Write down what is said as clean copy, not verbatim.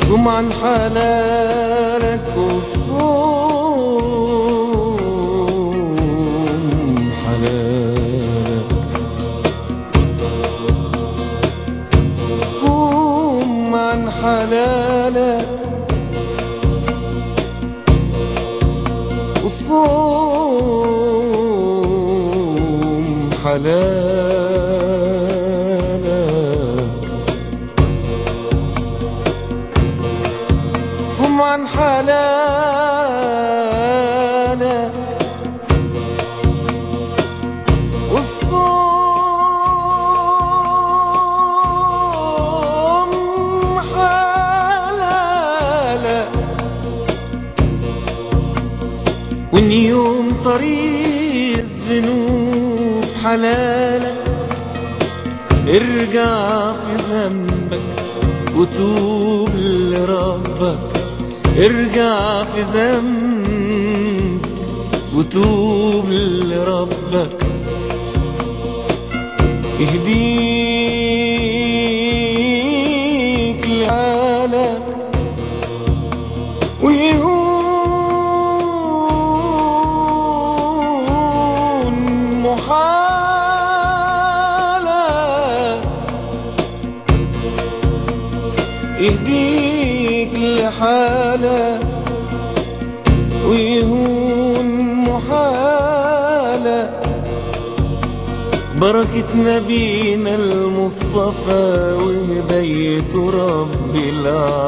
صم عن حلالك والصوم حلالك، صم عن حلالك والصوم حلالك، صم عن حلالك والصوم حلالك. وإن يوم طريق الذنوب حلالك، ارجع في ذنبك وتوب لربك، ارجع في ذنبك وتوب لربك، يهديك لحالك ويهون محالك، يهديك لحالك ويهون محالك. بركة نبينا المصطفى وهدية رب العالمين.